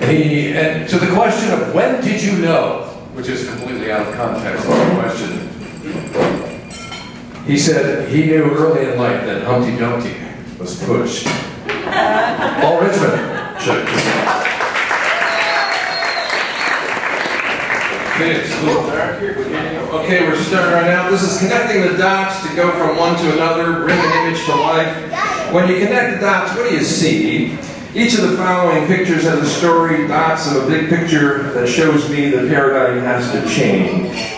And to the question of when did you know, which is completely out of context of the question, he said he knew early in life that Humpty Dumpty was pushed. Paul Richmond. Check this out. Okay, it's a little dark here. Okay, we're starting right now. This is connecting the dots to go from one to another, bring an image to life. When you connect the dots, what do you see? Each of the following pictures has a story, dots of a big picture that shows me the paradigm has to change.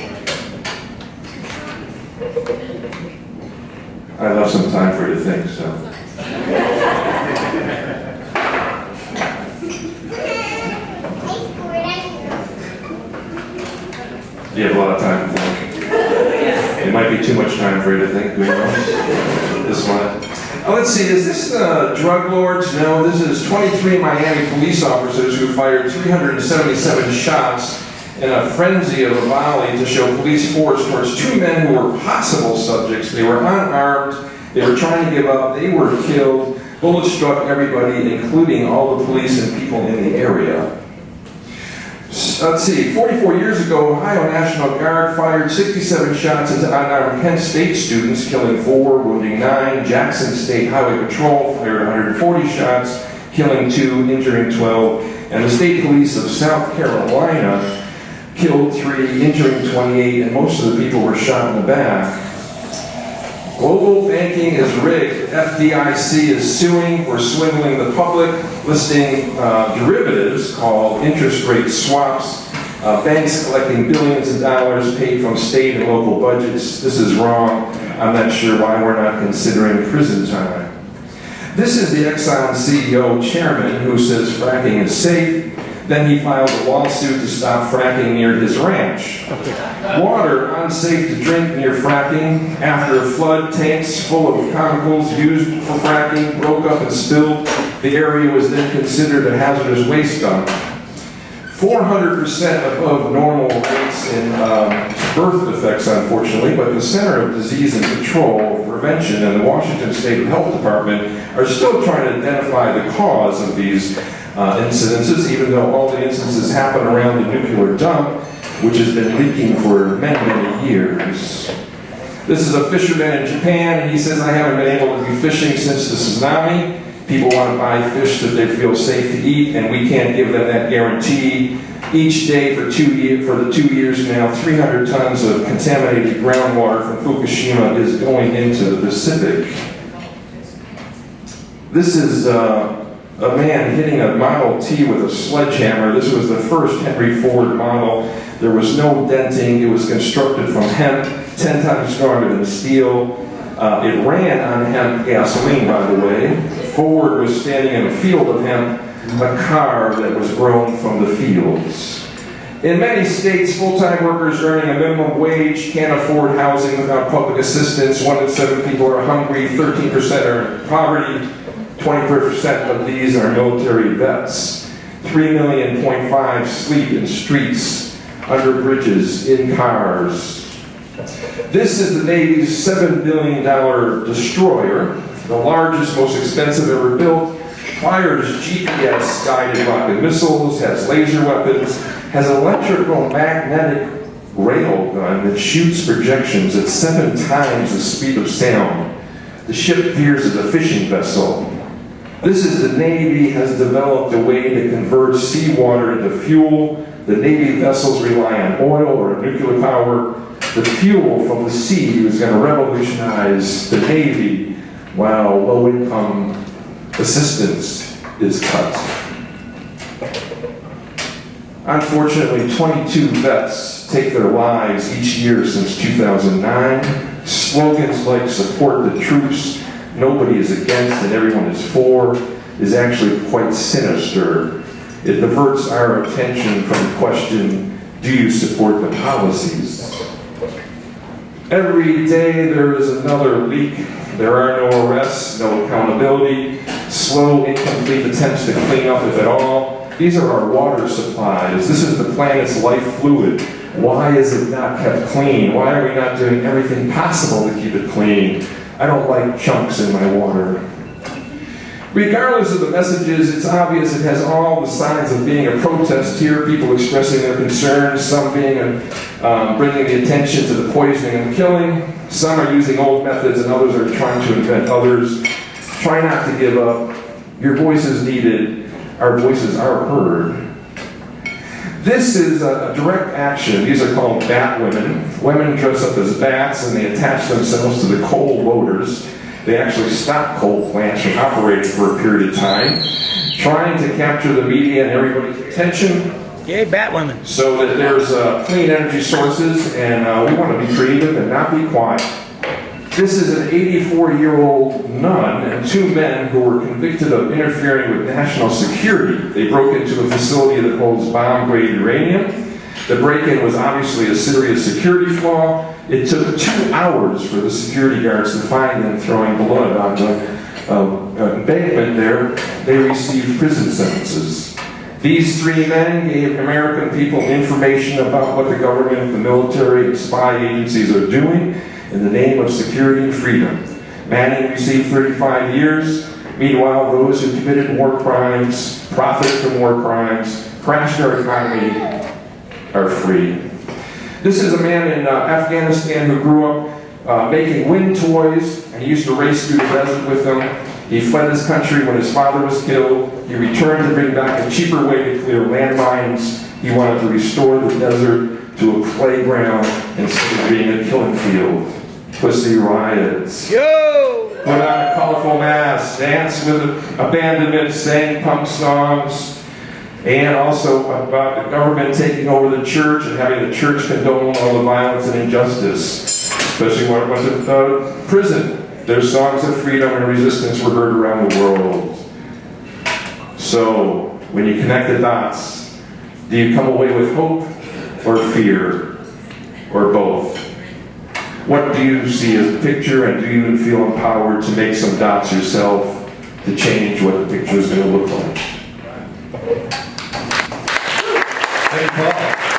I left some time for you to think, so. You have a lot of time to think. It might be too much time for you to think, who knows? This one. Oh, let's see, is this drug lords? No, this is 23 Miami police officers who fired 377 shots in a frenzy of a volley to show police force towards two men who were possible subjects. They were unarmed, they were trying to give up, they were killed. Bullets struck everybody, including all the police and people in the area. Let's see, 44 years ago, Ohio National Guard fired 67 shots into unarmed Penn State students, killing 4, wounding 9. Jackson State Highway Patrol fired 140 shots, killing 2, injuring 12. And the State Police of South Carolina killed 3, injuring 28, and most of the people were shot in the back. Global banking is rigged. FDIC is suing for swindling the public, listing derivatives called interest rate swaps. Banks collecting billions of dollars paid from state and local budgets. This is wrong. I'm not sure why we're not considering prison time. This is the Exxon CEO chairman who says fracking is safe. Then he filed a lawsuit to stop fracking near his ranch. Water unsafe to drink near fracking. After a flood, tanks full of chemicals used for fracking broke up and spilled. The area was then considered a hazardous waste dump. 400% above normal rates in birth defects, unfortunately, but the Center of Disease and Control, Prevention, and the Washington State Health Department are still trying to identify the cause of these incidences, even though all the instances happen around the nuclear dump, which has been leaking for many, many years. This is a fisherman in Japan, and he says, I haven't been able to be fishing since the tsunami. People want to buy fish that they feel safe to eat, and we can't give them that guarantee. Each day for the 2 years now, 300 tons of contaminated groundwater from Fukushima is going into the Pacific. This is a man hitting a Model T with a sledgehammer. This was the first Henry Ford model. There was no denting. It was constructed from hemp, 10 times stronger than steel. It ran on hemp gasoline, by the way. Ford was standing in a field of hemp, a car that was grown from the fields. In many states, full-time workers earning a minimum wage can't afford housing without public assistance. 1 in 7 people are hungry, 13% are in poverty, 20% of these are military vets. 3.5 million sleep in streets, under bridges, in cars. This is the Navy's $7 billion destroyer, the largest, most expensive ever built. Fires GPS-guided rocket missiles, has laser weapons, has an electromagnetic rail gun that shoots projections at 7 times the speed of sound. The ship appears as a fishing vessel. This is the Navy has developed a way to convert seawater into fuel. The Navy vessels rely on oil or nuclear power. The fuel from the sea is going to revolutionize the Navy while low-income assistance is cut. Unfortunately, 22 vets take their lives each year since 2009. Slogans like support the troops, nobody is against and everyone is for, is actually quite sinister. It diverts our attention from the question, do you support the policies? Every day there is another leak. There are no arrests, no accountability, slow, incomplete attempts to clean up, if at all. These are our water supplies. This is the planet's life fluid. Why is it not kept clean? Why are we not doing everything possible to keep it clean? I don't like chunks in my water. Regardless of the messages, it's obvious it has all the signs of being a protest here, people expressing their concerns, some being bringing the attention to the poisoning and killing. Some are using old methods and others are trying to invent others. Try not to give up. Your voice is needed. Our voices are heard. This is a direct action. These are called bat women. Women dress up as bats and they attach themselves to the coal loaders. They actually stop coal plants from operating for a period of time, trying to capture the media and everybody's attention. Yay, bat women. So that there's clean energy sources, and we want to be creative and not be quiet. This is an 84-year-old nun and two men who were convicted of interfering with national security. They broke into a facility that holds bomb-grade uranium. The break-in was obviously a serious security flaw. It took 2 hours for the security guards to find them throwing blood on the embankment there. They received prison sentences. These 3 men gave American people information about what the government, the military, and spy agencies are doing in the name of security and freedom. Manning received 35 years. Meanwhile, those who committed war crimes, profited from war crimes, crashed our economy, are free. This is a man in Afghanistan who grew up making wind toys, and he used to race through the desert with them. He fled his country when his father was killed. He returned to bring back a cheaper way to clear landmines. He wanted to restore the desert to a playground instead of being a killing field. Pussy riots. Yo! Put on a colorful mask, dance with abandonment, sang punk songs, and also about the government taking over the church and having the church condone all the violence and injustice, especially when it went to prison. Their songs of freedom and resistance were heard around the world. So, when you connect the dots, do you come away with hope or fear, or both? What do you see as a picture, and do you even feel empowered to make some dots yourself to change what the picture is going to look like? Thank you, Paul.